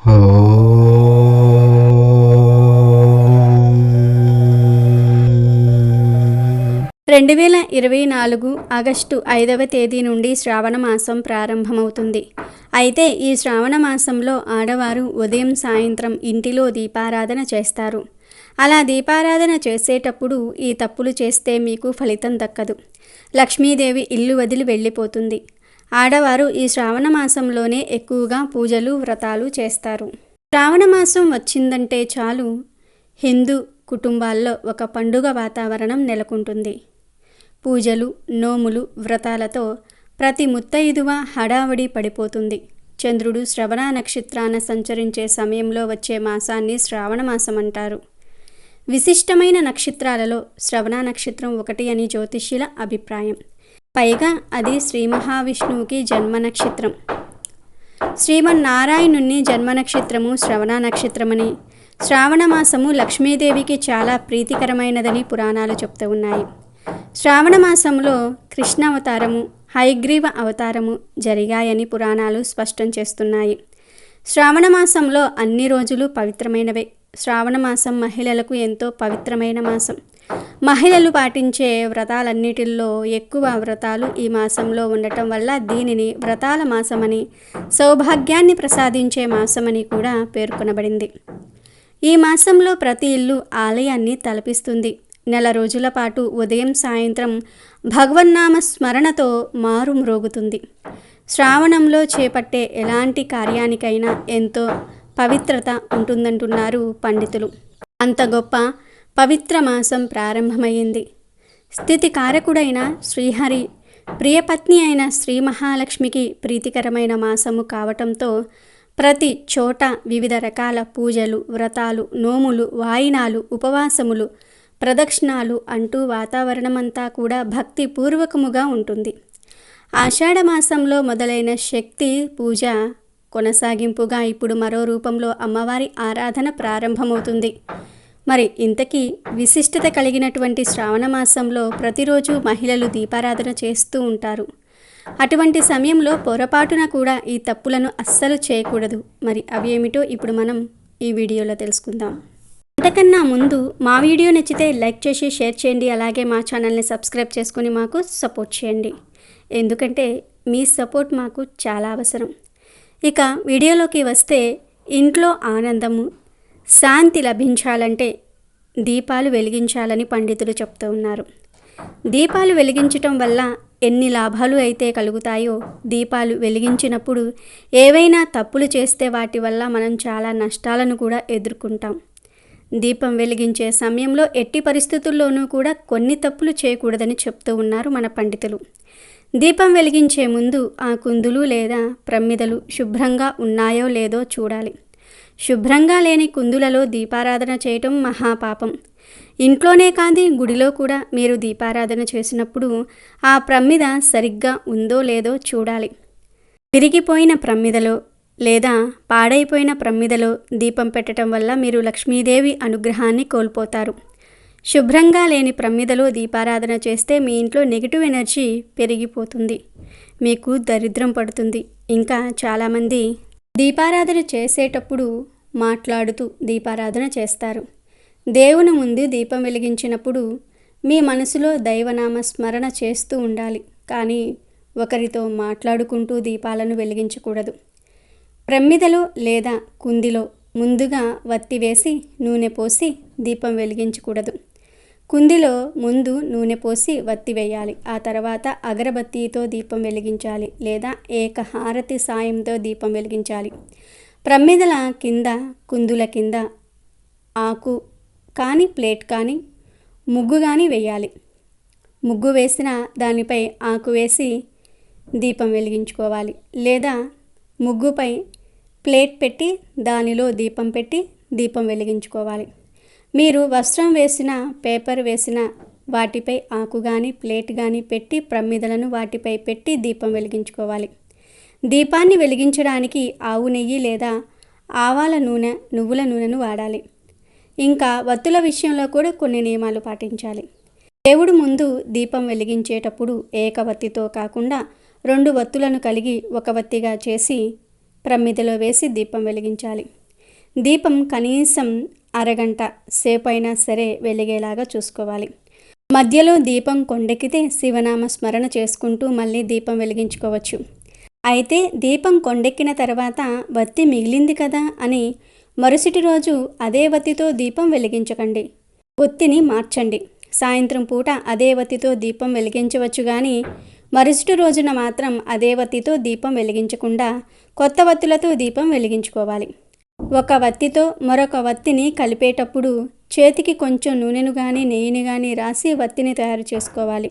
2024 August 5వ తేదీ నుండి శ్రావణ మాసం ప్రారంభమవుతుంది. అయితే ఈ శ్రావణ మాసంలో ఆడవారు ఉదయం సాయంత్రం ఇంటిలో దీపారాధన చేస్తారు. అలా దీపారాధన చేసేటప్పుడు ఈ తప్పులు చేస్తే మీకు ఫలితం దక్కదు. లక్ష్మీదేవి ఇల్లు వదిలి వెళ్ళిపోతుంది. ఆడవారు ఈ శ్రావణ మాసంలోనే ఎక్కువగా పూజలు వ్రతాలు చేస్తారు. శ్రావణ మాసం వచ్చిందంటే చాలు హిందూ కుటుంబాల్లో ఒక పండుగ వాతావరణం నెలకొంటుంది. పూజలు, నోములు, వ్రతాలతో ప్రతి ముత్తైదువ హడావడి పడిపోతుంది. చంద్రుడు శ్రవణ నక్షత్రాన సంచరించే సమయంలో వచ్చే మాసాన్ని శ్రావణ మాసం అంటారు. విశిష్టమైన నక్షత్రాలలో శ్రవణ నక్షత్రం ఒకటి అని జ్యోతిష్యుల అభిప్రాయం. పైగా అది శ్రీ మహావిష్ణువుకి జన్మ నక్షత్రం. శ్రీమన్నారాయణుని జన్మ నక్షత్రము శ్రవణ నక్షత్రమని, శ్రావణ మాసము లక్ష్మీదేవికి చాలా ప్రీతికరమైనదని పురాణాలు చెప్తూ ఉన్నాయి. శ్రావణ మాసంలో కృష్ణ అవతారము, హయగ్రీవ అవతారము జరిగాయని పురాణాలు స్పష్టం చేస్తున్నాయి. శ్రావణ మాసంలో అన్ని రోజులు పవిత్రమైనవే. శ్రావణ మాసం మహిళలకు ఎంతో పవిత్రమైన మాసం. మహిళలు పాటించే వ్రతాలన్నిటిల్లో ఎక్కువ వ్రతాలు ఈ మాసంలో ఉండటం వల్ల దీనిని వ్రతాల మాసమని, సౌభాగ్యాన్ని ప్రసాదించే మాసమని కూడా పేర్కొనబడింది. ఈ మాసంలో ప్రతి ఇల్లు ఆలయాన్ని తలపిస్తుంది. నెల రోజుల పాటు ఉదయం సాయంత్రం భగవన్నామ స్మరణతో మారు మ్రోగుతుంది. శ్రావణంలో చేపట్టే ఎలాంటి కార్యానికైనా ఎంతో పవిత్రత ఉంటుందంటున్నారు పండితులు. అంత గొప్ప పవిత్ర మాసం ప్రారంభమైంది. స్థితికారకుడైన శ్రీహరి ప్రియపత్ని అయిన శ్రీ మహాలక్ష్మికి ప్రీతికరమైన మాసము కావటంతో ప్రతి చోట వివిధ రకాల పూజలు, వ్రతాలు, నోములు, వాయినాలు, ఉపవాసములు, ప్రదక్షిణాలు అంటూ వాతావరణమంతా కూడా భక్తిపూర్వకముగా ఉంటుంది. ఆషాఢ మాసంలో మొదలైన శక్తి పూజ కొనసాగింపుగా ఇప్పుడు మరో రూపంలో అమ్మవారి ఆరాధన ప్రారంభమవుతుంది. మరి ఇంతకీ విశిష్టత కలిగినటువంటి శ్రావణ మాసంలో ప్రతిరోజు మహిళలు దీపారాధన చేస్తూ ఉంటారు. అటువంటి సమయంలో పొరపాటున కూడా ఈ తప్పులను అస్సలు చేయకూడదు. మరి అవి ఏమిటో ఇప్పుడు మనం ఈ వీడియోలో తెలుసుకుందాం. అంతకన్నా ముందు మా వీడియో నచ్చితే లైక్ చేసి షేర్ చేయండి. అలాగే మా ఛానల్ని సబ్స్క్రైబ్ చేసుకుని మాకు సపోర్ట్ చేయండి. ఎందుకంటే మీ సపోర్ట్ మాకు చాలా అవసరం. ఇక వీడియోలోకి వస్తే, ఇంట్లో ఆనందము, శాంతి లభించాలంటే దీపాలు వెలిగించాలని పండితులు చెప్తూ ఉన్నారు. దీపాలు వెలిగించటం వల్ల ఎన్ని లాభాలు అయితే కలుగుతాయో, దీపాలు వెలిగించినప్పుడు ఏవైనా తప్పులు చేస్తే వాటి వల్ల మనం చాలా నష్టాలను కూడా ఎదుర్కొంటాం. దీపం వెలిగించే సమయంలో ఎట్టి పరిస్థితుల్లోనూ కూడా కొన్ని తప్పులు చేయకూడదని చెప్తూ ఉన్నారు మన పండితులు. దీపం వెలిగించే ముందు ఆ కుందులు లేదా ప్రమిదలు శుభ్రంగా ఉన్నాయో లేదో చూడాలి. శుభ్రంగా లేని కుందులలో దీపారాధన చేయటం మహాపాపం. ఇంట్లోనే కాదు, గుడిలో కూడా మీరు దీపారాధన చేసినప్పుడు ఆ ప్రమిద సరిగ్గా ఉందో లేదో చూడాలి. విరిగిపోయిన ప్రమిదలో లేదా పాడైపోయిన ప్రమిదలో దీపం పెట్టడం వల్ల మీరు లక్ష్మీదేవి అనుగ్రహాన్ని కోల్పోతారు. శుభ్రంగా లేని ప్రమిదలో దీపారాధన చేస్తే మీ ఇంట్లో నెగిటివ్ ఎనర్జీ పెరిగిపోతుంది, మీకు దరిద్రం పడుతుంది. ఇంకా చాలామంది దీపారాధన చేసేటప్పుడు మాట్లాడుతూ దీపారాధన చేస్తారు. దేవుని ముందు దీపం వెలిగించినప్పుడు మీ మనసులో దైవనామ స్మరణ చేస్తూ ఉండాలి, కానీ ఒకరితో మాట్లాడుకుంటూ దీపాలను వెలిగించకూడదు. ప్రమిదలో లేదా కుందిలో ముందుగా వత్తి వేసి నూనె పోసి దీపం వెలిగించకూడదు. కుందిలో ముందు నూనె పోసి వత్తి వేయాలి. ఆ తర్వాత అగరబత్తితో దీపం వెలిగించాలి లేదా ఏకహారతి సాయంతో దీపం వెలిగించాలి. ప్రమిదల కింద, కుందుల కింద ఆకు కానీ, ప్లేట్ కానీ, ముగ్గు కానీ వేయాలి. ముగ్గు వేసిన దానిపై ఆకు వేసి దీపం వెలిగించుకోవాలి. లేదా ముగ్గుపై ప్లేట్ పెట్టి దానిలో దీపం పెట్టి దీపం వెలిగించుకోవాలి. మీరు వస్త్రం వేసిన, పేపర్ వేసిన వాటిపై ఆకు కానీ, ప్లేట్ కానీ పెట్టి ప్రమిదలను వాటిపై పెట్టి దీపం వెలిగించుకోవాలి. దీపాన్ని వెలిగించడానికి ఆవు నెయ్యి లేదా ఆవాల నూనె, నువ్వుల నూనెను వాడాలి. ఇంకా వత్తుల విషయంలో కూడా కొన్ని నియమాలు పాటించాలి. దేవుడు ముందు దీపం వెలిగించేటప్పుడు ఏకవత్తితో కాకుండా 2 వత్తులను కలిగి ఒక వత్తిగా చేసి ప్రమిదలో వేసి దీపం వెలిగించాలి. దీపం కనీసం అరగంట సేపైనా సరే వెలిగేలాగా చూసుకోవాలి. మధ్యలో దీపం కొండెక్కితే శివనామ స్మరణ చేసుకుంటూ మళ్ళీ దీపం వెలిగించుకోవచ్చు. అయితే దీపం కొండెక్కిన తర్వాత వత్తి మిగిలింది కదా అని మరుసటి రోజు అదే వత్తితో దీపం వెలిగించకండి. ఒత్తిని మార్చండి. సాయంత్రం పూట అదే వత్తితో దీపం వెలిగించవచ్చు, కానీ మరుసటి రోజున మాత్రం అదే వత్తితో దీపం వెలిగించకుండా కొత్త వత్తులతో దీపం వెలిగించుకోవాలి. ఒక వత్తితో మరొక వత్తిని కలిపేటప్పుడు చేతికి కొంచెం నూనెను కానీ నెయ్యిని కానీ రాసి వత్తిని తయారు చేసుకోవాలి.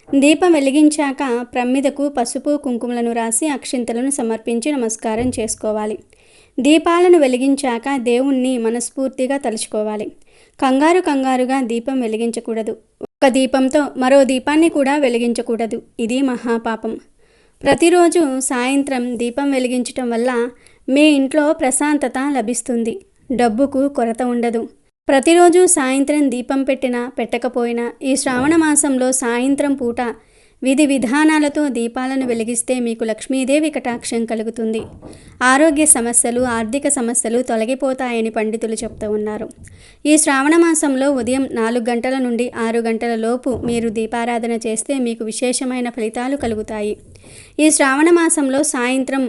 దీపం వెలిగించాక ప్రమిదకు పసుపు కుంకుమలను రాసి అక్షింతలను సమర్పించి నమస్కారం చేసుకోవాలి. దీపాలను వెలిగించాక దేవుణ్ణి మనస్ఫూర్తిగా తలుచుకోవాలి. కంగారుగా దీపం వెలిగించకూడదు. ఒక దీపంతో మరో దీపాన్ని కూడా వెలిగించకూడదు. ఇది మహాపాపం. ప్రతిరోజు సాయంత్రం దీపం వెలిగించటం వల్ల మీ ఇంట్లో ప్రశాంతత లభిస్తుంది. డబ్బుకు కొరత ఉండదు. ప్రతిరోజు సాయంత్రం దీపం పెట్టినా పెట్టకపోయినా ఈ శ్రావణ మాసంలో సాయంత్రం పూట విధి విధానాలతో దీపాలను వెలిగిస్తే మీకు లక్ష్మీదేవి కటాక్షం కలుగుతుంది. ఆరోగ్య సమస్యలు, ఆర్థిక సమస్యలు తొలగిపోతాయని పండితులు చెప్తూ ఉన్నారు. ఈ శ్రావణ మాసంలో ఉదయం 4 గంటల నుండి 6 గంటల లోపు మీరు దీపారాధన చేస్తే మీకు విశేషమైన ఫలితాలు కలుగుతాయి. ఈ శ్రావణ మాసంలో సాయంత్రం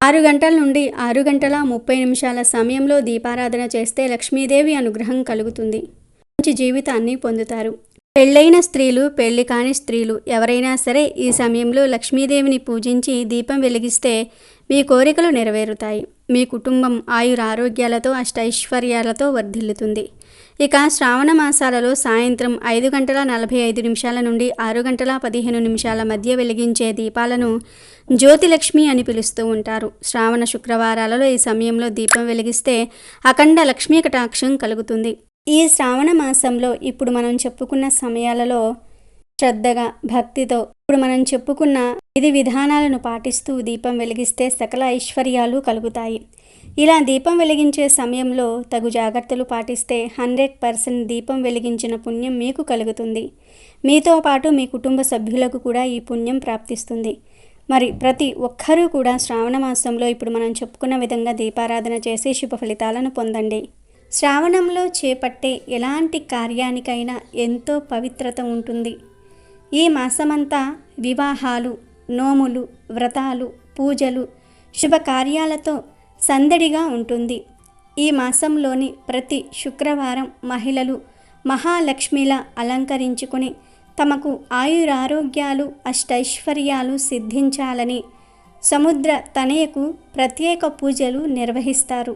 6 గంటల నుండి 6:30 సమయంలో దీపారాధన చేస్తే లక్ష్మీదేవి అనుగ్రహం కలుగుతుంది. మంచి జీవితాన్ని పొందుతారు. పెళ్ళైన స్త్రీలు, పెళ్లి కాని స్త్రీలు ఎవరైనా సరే ఈ సమయంలో లక్ష్మీదేవిని పూజించి దీపం వెలిగిస్తే మీ కోరికలు నెరవేరుతాయి. మీ కుటుంబం ఆయురారోగ్యాలతో అష్టైశ్వర్యాలతో వర్ధిల్లుతుంది. ఇక శ్రావణ మాసాలలో సాయంత్రం 5:45 నుండి 6:15 మధ్య వెలిగించే దీపాలను జ్యోతిలక్ష్మి అని పిలుస్తూ ఉంటారు. శ్రావణ శుక్రవారాలలో ఈ సమయంలో దీపం వెలిగిస్తే అఖండ లక్ష్మీ కటాక్షం కలుగుతుంది. ఈ శ్రావణ మాసంలో ఇప్పుడు మనం చెప్పుకున్న సమయాలలో శ్రద్ధగా, భక్తితో ఇప్పుడు మనం చెప్పుకున్న విధి విధానాలను పాటిస్తూ దీపం వెలిగిస్తే సకల ఐశ్వర్యాలు కలుగుతాయి. ఇలా దీపం వెలిగించే సమయంలో తగు జాగ్రత్తలు పాటిస్తే 100% దీపం వెలిగించిన పుణ్యం మీకు కలుగుతుంది. మీతో పాటు మీ కుటుంబ సభ్యులకు కూడా ఈ పుణ్యం ప్రాప్తిస్తుంది. మరి ప్రతి ఒక్కరూ కూడా శ్రావణ మాసంలో ఇప్పుడు మనం చెప్పుకున్న విధంగా దీపారాధన చేసి శుభ ఫలితాలను పొందండి. శ్రావణంలో చేపట్టే ఎలాంటి కార్యానికైనా ఎంతో పవిత్రత ఉంటుంది. ఈ మాసమంతా వివాహాలు, నోములు, వ్రతాలు, పూజలు, శుభకార్యాలతో సందడిగా ఉంటుంది. ఈ మాసంలోని ప్రతి శుక్రవారం మహిళలు మహాలక్ష్మిలా అలంకరించుకుని తమకు ఆయురారోగ్యాలు, అష్టైశ్వర్యాలు సిద్ధించాలని సముద్ర తనయకు ప్రత్యేక పూజలు నిర్వహిస్తారు.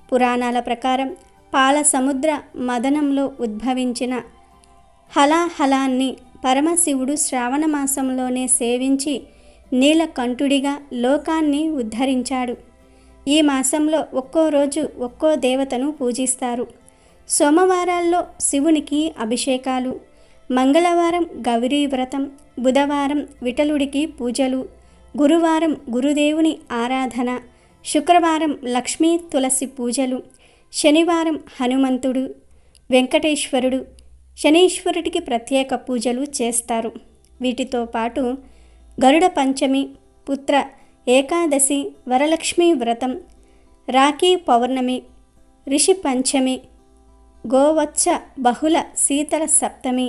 పురాణాల ప్రకారం పాల సముద్ర మదనంలో ఉద్భవించిన హలాహలాన్ని పరమశివుడు శ్రావణ మాసంలోనే సేవించి నీలకంఠుడిగా లోకాన్ని ఉద్ధరించాడు. ఈ మాసంలో ఒక్కో రోజు ఒక్కో దేవతను పూజిస్తారు. సోమవారాల్లో శివునికి అభిషేకాలు, మంగళవారం గౌరీ వ్రతం, బుధవారం విఠలుడికి పూజలు, గురువారం గురుదేవుని ఆరాధన, శుక్రవారం లక్ష్మీ తులసి పూజలు, శనివారం హనుమంతుడు, వెంకటేశ్వరుడు, శనీశ్వరుడికి ప్రత్యేక పూజలు చేస్తారు. వీటితో పాటు గరుడ పంచమి, పుత్ర ఏకాదశి, వరలక్ష్మీ వ్రతం, రాఖీ పౌర్ణమి, రిషి పంచమి, గోవత్స బహుళ శీతల సప్తమి,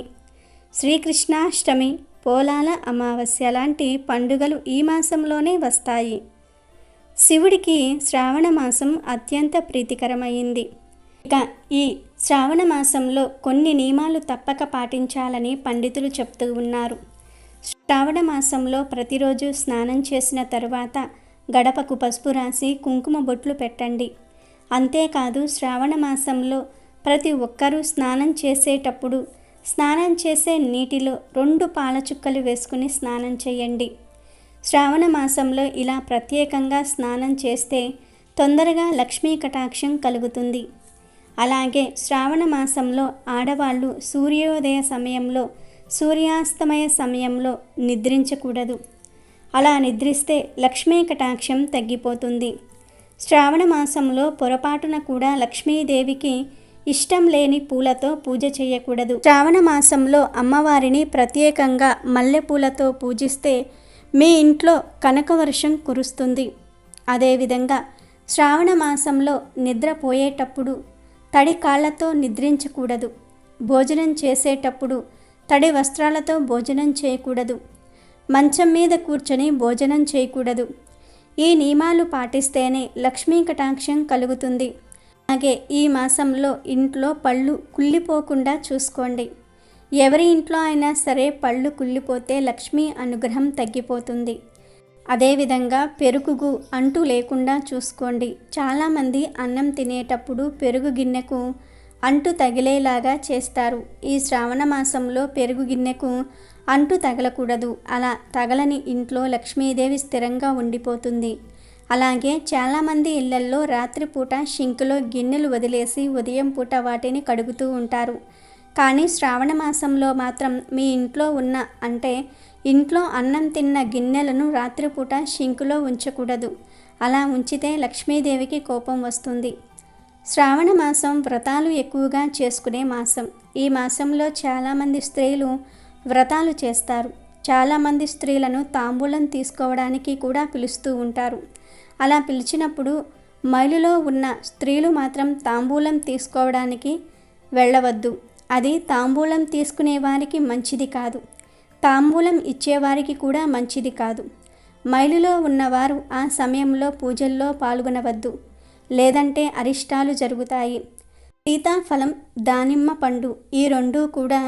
శ్రీకృష్ణాష్టమి, పోలాల అమావాస్య లాంటి పండుగలు ఈ మాసంలోనే వస్తాయి. శివుడికి శ్రావణ మాసం అత్యంత ప్రీతికరమైంది. ఇక ఈ శ్రావణ మాసంలో కొన్ని నియమాలు తప్పక పాటించాలని పండితులు చెప్తూ ఉన్నారు. శ్రావణ మాసంలో ప్రతిరోజు స్నానం చేసిన తరువాత గడపకు పసుపు రాసి కుంకుమ బొట్లు పెట్టండి. అంతేకాదు శ్రావణ మాసంలో ప్రతి ఒక్కరూ స్నానం చేసేటప్పుడు స్నానం చేసే నీటిలో 2 పాల చుక్కలు వేసుకుని స్నానం చేయండి. శ్రావణ మాసంలో ఇలా ప్రత్యేకంగా స్నానం చేస్తే తొందరగా లక్ష్మీ కటాక్షం కలుగుతుంది. అలాగే శ్రావణ మాసంలో ఆడవాళ్ళు సూర్యోదయ సమయంలో, సూర్యాస్తమయ సమయంలో నిద్రించకూడదు. అలా నిద్రిస్తే లక్ష్మీ కటాక్షం తగ్గిపోతుంది. శ్రావణ మాసంలో పొరపాటున కూడా లక్ష్మీదేవికి ఇష్టం లేని పూలతో పూజ చేయకూడదు. శ్రావణ మాసంలో అమ్మవారిని ప్రత్యేకంగా మల్లెపూలతో పూజిస్తే మీ ఇంట్లో కనకవర్షం కురుస్తుంది. అదేవిధంగా శ్రావణ మాసంలో నిద్రపోయేటప్పుడు తడి కాళ్లతో నిద్రించకూడదు. భోజనం చేసేటప్పుడు తడి వస్త్రాలతో భోజనం చేయకూడదు. మంచం మీద కూర్చొని భోజనం చేయకూడదు. ఈ నియమాలు పాటిస్తేనే లక్ష్మీ కటాక్షం కలుగుతుంది. అలాగే ఈ మాసంలో ఇంట్లో పళ్ళు కుళ్ళిపోకుండా చూసుకోండి. ఎవరి ఇంట్లో అయినా సరే పళ్ళు కుళ్ళిపోతే లక్ష్మీ అనుగ్రహం తగ్గిపోతుంది. అదేవిధంగా పెరుగుకు అంటు లేకుండా చూసుకోండి. చాలామంది అన్నం తినేటప్పుడు పెరుగు గిన్నెకు అంటు తగిలేలాగా చేస్తారు. ఈ శ్రావణ మాసంలో పెరుగు గిన్నెకు అంటు తగలకూడదు. అలా తగలని ఇంట్లో లక్ష్మీదేవి స్థిరంగా ఉండిపోతుంది. అలాగే చాలామంది ఇళ్లల్లో రాత్రిపూట షింకులో గిన్నెలు వదిలేసి ఉదయం పూట వాటిని కడుగుతూ ఉంటారు. కానీ శ్రావణ మాసంలో మాత్రం మీ ఇంట్లో ఉన్న ఇంట్లో అన్నం తిన్న గిన్నెలను రాత్రిపూట షింకులో ఉంచకూడదు. అలా ఉంచితే లక్ష్మీదేవికి కోపం వస్తుంది. శ్రావణ మాసం వ్రతాలు ఎక్కువగా చేసుకునే మాసం. ఈ మాసంలో చాలామంది స్త్రీలు వ్రతాలు చేస్తారు. చాలామంది స్త్రీలను తాంబూలం తీసుకోవడానికి కూడా పిలుస్తూ ఉంటారు. అలా పిలిచినప్పుడు మైలులో ఉన్న స్త్రీలు మాత్రం తాంబూలం తీసుకోవడానికి వెళ్ళవద్దు. అది తాంబూలం తీసుకునే వారికి మంచిది కాదు. తాంబూలం ఇచ్చేవారికి కూడా మంచిది కాదు. మైలులో ఉన్నవారు ఆ సమయంలో పూజల్లో పాల్గొనవద్దు. లేదంటే అరిష్టాలు జరుగుతాయి. సీతాఫలం, దానిమ్మ పండు ఈ రెండూ కూడా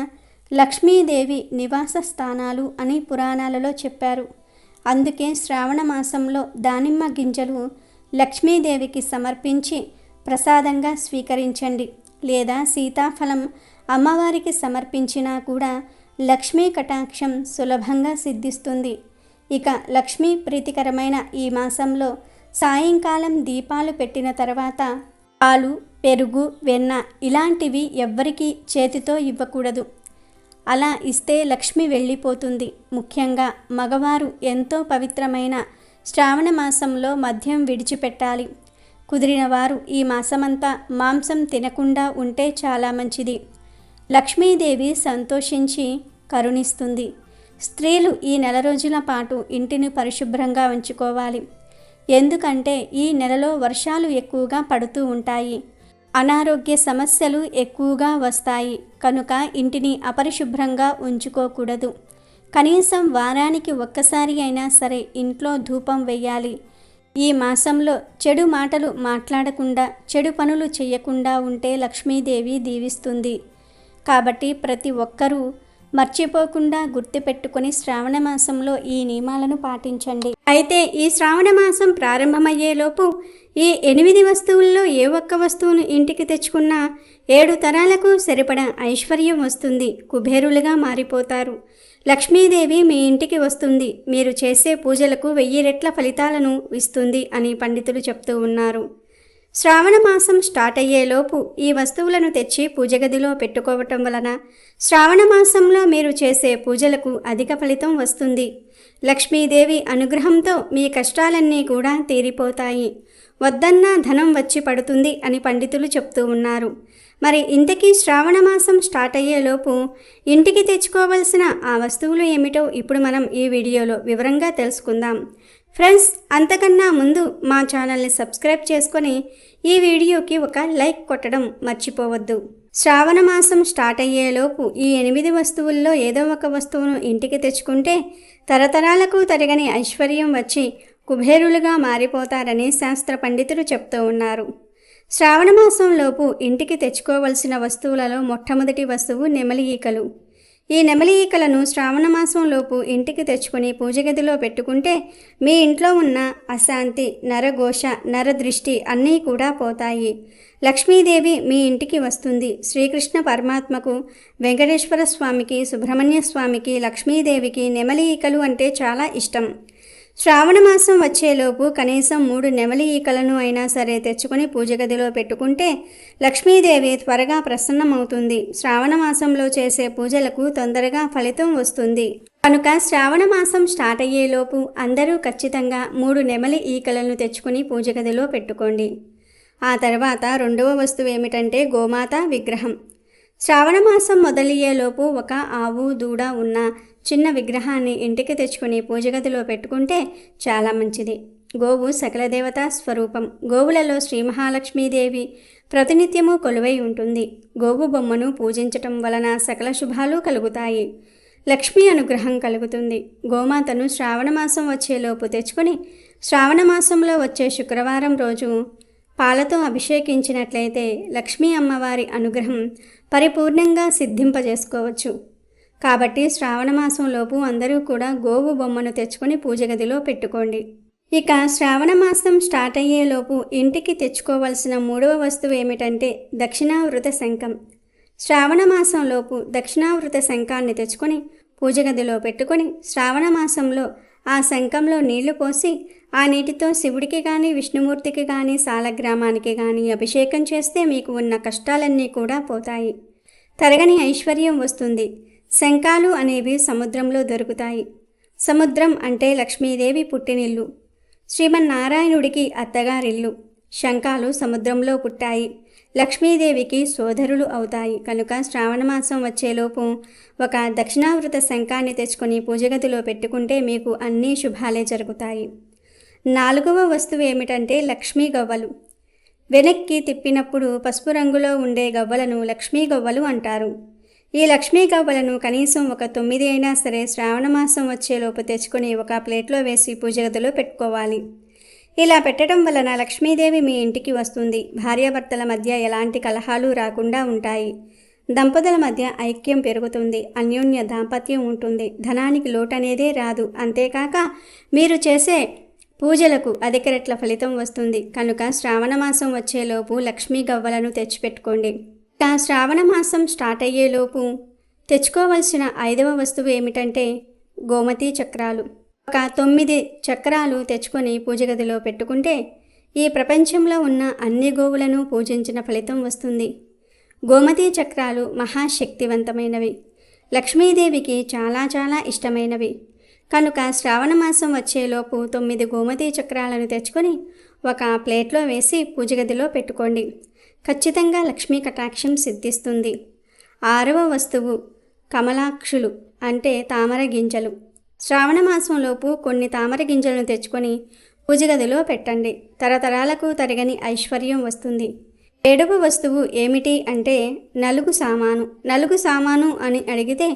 లక్ష్మీదేవి నివాస స్థానాలు అని పురాణాలలో చెప్పారు. అందుకే శ్రావణ మాసంలో దానిమ్మ గింజలు లక్ష్మీదేవికి సమర్పించి ప్రసాదంగా స్వీకరించండి. లేదా సీతాఫలం అమ్మవారికి సమర్పించినా కూడా లక్ష్మీ కటాక్షం సులభంగా సిద్ధిస్తుంది. ఇక లక్ష్మీ ప్రీతికరమైన ఈ మాసంలో సాయంకాలం దీపాలు పెట్టిన తర్వాత పాలు, పెరుగు, వెన్న ఇలాంటివి ఎవ్వరికీ చేతితో ఇవ్వకూడదు. అలా ఇస్తే లక్ష్మి వెళ్ళిపోతుంది. ముఖ్యంగా మగవారు ఎంతో పవిత్రమైన శ్రావణ మాసంలో మద్యం విడిచిపెట్టాలి. కుదిరిన వారు ఈ మాసమంతా మాంసం తినకుండా ఉంటే చాలా మంచిది. లక్ష్మీదేవి సంతోషించి కరుణిస్తుంది. స్త్రీలు ఈ నెల రోజుల పాటు ఇంటిని పరిశుభ్రంగా ఉంచుకోవాలి. ఎందుకంటే ఈ నెలలో వర్షాలు ఎక్కువగా పడుతూ ఉంటాయి. అనారోగ్య సమస్యలు ఎక్కువగా వస్తాయి. కనుక ఇంటిని అపరిశుభ్రంగా ఉంచుకోకూడదు. కనీసం వారానికి ఒక్కసారి అయినా సరే ఇంట్లో ధూపం వేయాలి. ఈ మాసంలో చెడు మాటలు మాట్లాడకుండా, చెడు పనులు చేయకుండా ఉంటే లక్ష్మీదేవి దీవిస్తుంది. కాబట్టి ప్రతి ఒక్కరూ మర్చిపోకుండా గుర్తుపెట్టుకొని శ్రావణ మాసంలో ఈ నియమాలను పాటించండి. అయితే ఈ శ్రావణ మాసం ప్రారంభమయ్యేలోపు ఈ 8 వస్తువుల్లో ఏ ఒక్క వస్తువును ఇంటికి తెచ్చుకున్నా 7 తరాలకు సరిపడా ఐశ్వర్యం వస్తుంది. కుబేరులుగా మారిపోతారు. లక్ష్మీదేవి మీ ఇంటికి వస్తుంది. మీరు చేసే పూజలకు 1000 రెట్ల ఫలితాలను ఇస్తుంది అని పండితులు చెప్తూ ఉన్నారు. శ్రావణ మాసం స్టార్ట్ అయ్యేలోపు ఈ వస్తువులను తెచ్చి పూజ గదిలో పెట్టుకోవటం వలన శ్రావణ మాసంలో మీరు చేసే పూజలకు అధిక ఫలితం వస్తుంది. లక్ష్మీదేవి అనుగ్రహంతో మీ కష్టాలన్నీ కూడా తీరిపోతాయి. వద్దన్నా ధనం వచ్చి పడుతుంది అని పండితులు చెప్తూ ఉన్నారు. మరి ఇంతకీ శ్రావణ మాసం స్టార్ట్ అయ్యేలోపు ఇంటికి తెచ్చుకోవలసిన ఆ వస్తువులు ఏమిటో ఇప్పుడు మనం ఈ వీడియోలో వివరంగా తెలుసుకుందాం. ఫ్రెండ్స్, అంతకన్నా ముందు మా ఛానల్ని సబ్స్క్రైబ్ చేసుకొని ఈ వీడియోకి ఒక లైక్ కొట్టడం మర్చిపోవద్దు. శ్రావణ మాసం స్టార్ట్ అయ్యేలోపు ఈ 8 వస్తువుల్లో ఏదో ఒక వస్తువును ఇంటికి తెచ్చుకుంటే తరతరాలకు తరగని ఐశ్వర్యం వచ్చి కుబేరులుగా మారిపోతారని శాస్త్ర పండితులు చెప్తూ ఉన్నారు. శ్రావణ మాసంలోపు ఇంటికి తెచ్చుకోవలసిన వస్తువులలో మొట్టమొదటి వస్తువు నెమలి ఈకలు. ఈ నెమలి ఈకలను శ్రావణ మాసంలోపు ఇంటికి తెచ్చుకొని పూజ గదిలో పెట్టుకుంటే మీ ఇంట్లో ఉన్న అశాంతి, నరఘోష, నరదృష్టి అన్నీ కూడా పోతాయి. లక్ష్మీదేవి మీ ఇంటికి వస్తుంది. శ్రీకృష్ణ పరమాత్మకు, వెంకటేశ్వర స్వామికి, సుబ్రహ్మణ్య స్వామికి, లక్ష్మీదేవికి నెమలి ఈకలు అంటే చాలా ఇష్టం. శ్రావణ మాసం వచ్చేలోపు కనీసం 3 నెమలి ఈకలను అయినా సరే తెచ్చుకొని పూజ గదిలో పెట్టుకుంటే లక్ష్మీదేవి త్వరగా ప్రసన్నమవుతుంది. శ్రావణ మాసంలో చేసే పూజలకు తొందరగా ఫలితం వస్తుంది. కనుక శ్రావణ మాసం స్టార్ట్ అయ్యేలోపు అందరూ ఖచ్చితంగా 3 నెమలి ఈకలను తెచ్చుకొని పూజ గదిలో పెట్టుకోండి. ఆ తర్వాత రెండవ వస్తువు ఏమిటంటే గోమాత విగ్రహం. శ్రావణ మాసం మొదలయ్యేలోపు ఒక ఆవు, దూడ ఉన్న చిన్న విగ్రహాన్ని ఇంటికి తెచ్చుకొని పూజ గదిలో పెట్టుకుంటే చాలా మంచిది. గోవు సకల దేవతా స్వరూపం. గోవులలో శ్రీ మహాలక్ష్మీదేవి ప్రతినిత్యము కొలువై ఉంటుంది. గోవు బొమ్మను పూజించటం వలన సకల శుభాలు కలుగుతాయి. లక్ష్మీ అనుగ్రహం కలుగుతుంది. గోమాతను శ్రావణమాసం వచ్చేలోపు తెచ్చుకొని శ్రావణమాసంలో వచ్చే శుక్రవారం రోజు పాలతో అభిషేకించినట్లయితే లక్ష్మీ అమ్మవారి అనుగ్రహం పరిపూర్ణంగా సిద్ధింపజేసుకోవచ్చు. కాబట్టి శ్రావణమాసంలోపు అందరూ కూడా గోవు బొమ్మను తెచ్చుకొని పూజ గదిలో పెట్టుకోండి. ఇక శ్రావణమాసం స్టార్ట్ అయ్యేలోపు ఇంటికి తెచ్చుకోవలసిన మూడవ వస్తువు ఏమిటంటే దక్షిణావృత శంఖం. శ్రావణమాసంలోపు దక్షిణావృత శంఖాన్ని తెచ్చుకొని పూజ గదిలో పెట్టుకొని శ్రావణమాసంలో ఆ శంఖంలో నీళ్లు పోసి ఆ నీటితో శివుడికి కానీ విష్ణుమూర్తికి కానీ సాలగ్రామానికి కానీ అభిషేకం చేస్తే మీకు ఉన్న కష్టాలన్నీ కూడా పోతాయి. తరగని ఐశ్వర్యం వస్తుంది. శంఖాలు అనేవి సముద్రంలో దొరుకుతాయి. సముద్రం అంటే లక్ష్మీదేవి పుట్టినిల్లు, శ్రీమన్నారాయణుడికి అత్తగారిల్లు. శంఖాలు సముద్రంలో పుట్టాయి, లక్ష్మీదేవికి సోదరులు అవుతాయి. కనుక శ్రావణమాసం వచ్చేలోపు ఒక దక్షిణావృత శంఖాన్ని తెచ్చుకొని పూజగదిలో పెట్టుకుంటే మీకు అన్ని శుభాలే జరుగుతాయి. నాలుగవ వస్తువు ఏమిటంటే లక్ష్మీ గవ్వలు. వెనక్కి తిప్పినప్పుడు పసుపు రంగులో ఉండే గవ్వలను లక్ష్మీ గవ్వలు అంటారు. ఈ లక్ష్మీ గవ్వలను కనీసం ఒక 9 అయినా సరే శ్రావణమాసం వచ్చేలోపు తెచ్చుకొని ఒక ప్లేట్లో వేసి పూజగదిలో పెట్టుకోవాలి. ఇలా పెట్టడం వలన లక్ష్మీదేవి మీ ఇంటికి వస్తుంది. భార్యాభర్తల మధ్య ఎలాంటి కలహాలు రాకుండా ఉంటాయి. దంపతుల మధ్య ఐక్యం పెరుగుతుంది. అన్యోన్య దాంపత్యం ఉంటుంది. ధనానికి లోటు అనేదే రాదు. అంతేకాక మీరు చేసే పూజలకు అధిక రెట్ల ఫలితం వస్తుంది. కనుక శ్రావణమాసం వచ్చేలోపు లక్ష్మీ గవ్వలను తెచ్చిపెట్టుకోండి. శ్రావణమాసం స్టార్ట్ అయ్యేలోపు తెచ్చుకోవలసిన 5వ వస్తువు ఏమిటంటే గోమతి చక్రాలు. ఒక 9 చక్రాలు తెచ్చుకొని పూజగదిలో పెట్టుకుంటే ఈ ప్రపంచంలో ఉన్న అన్ని గోవులను పూజించిన ఫలితం వస్తుంది. గోమతి చక్రాలు మహాశక్తివంతమైనవి, లక్ష్మీదేవికి చాలా చాలా ఇష్టమైనవి. కనుక శ్రావణమాసం వచ్చేలోపు 9 గోమతి చక్రాలను తెచ్చుకొని ఒక ప్లేట్లో వేసి పూజగదిలో పెట్టుకోండి. ఖచ్చితంగా లక్ష్మీ కటాక్షం సిద్ధిస్తుంది. 6వ వస్తువు కమలాక్షులు అంటే తామర గింజలు. శ్రావణమాసంలోపు కొన్ని తామర గింజలను తెచ్చుకొని పూజగదిలో పెట్టండి. తరతరాలకు తరగని ఐశ్వర్యం వస్తుంది. 7వ వస్తువు ఏమిటి అంటే నలుగు సామాను. నలుగు సామాను అని అడిగితే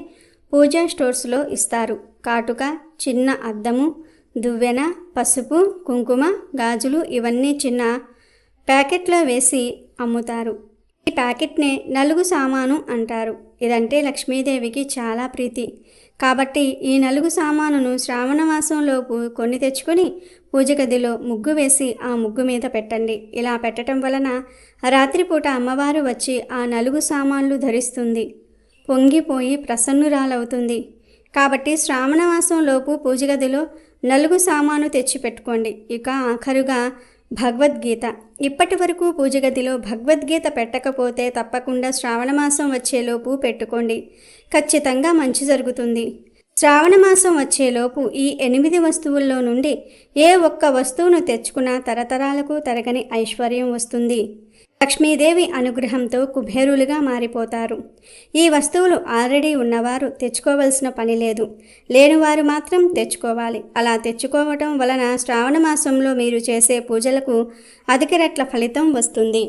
పూజా స్టోర్స్లో ఇస్తారు. కాటుక, చిన్న అద్దము, దువ్వెన, పసుపు, కుంకుమ, గాజులు ఇవన్నీ చిన్న ప్యాకెట్లో వేసి అమ్ముతారు. ఈ ప్యాకెట్నే నలుగు సామాను అంటారు. ఇదంటే లక్ష్మీదేవికి చాలా ప్రీతి. కాబట్టి ఈ నలుగు సామానును శ్రావణమాసంలోపు కొన్ని తెచ్చుకొని పూజగదిలో ముగ్గు వేసి ఆ ముగ్గు మీద పెట్టండి. ఇలా పెట్టడం వలన రాత్రిపూట అమ్మవారు వచ్చి ఆ నలుగు సామాన్లు ధరిస్తుంది, పొంగిపోయి ప్రసన్నురాలవుతుంది. కాబట్టి శ్రావణమాసంలోపు పూజగదిలో నలుగు సామాను తెచ్చి పెట్టుకోండి. ఇక ఆఖరుగా భగవద్గీత. ఇప్పటి వరకు పూజగదిలో భగవద్గీత పెట్టకపోతే తప్పకుండా శ్రావణమాసం వచ్చేలోపు పెట్టుకోండి. ఖచ్చితంగా మంచి జరుగుతుంది. శ్రావణమాసం వచ్చేలోపు ఈ 8 వస్తువుల్లో నుండి ఏ ఒక్క వస్తువును తెచ్చుకున్నా తరతరాలకు తరగని ఐశ్వర్యం వస్తుంది. లక్ష్మీదేవి అనుగ్రహంతో కుబేరులుగా మారిపోతారు. ఈ వస్తువులు ఆల్రెడీ ఉన్నవారు తెచ్చుకోవలసిన పని లేదు. లేనివారు మాత్రం తెచ్చుకోవాలి. అలా తెచ్చుకోవటం వలన శ్రావణ మాసంలో మీరు చేసే పూజలకు అధిక రెట్ల ఫలితం వస్తుంది.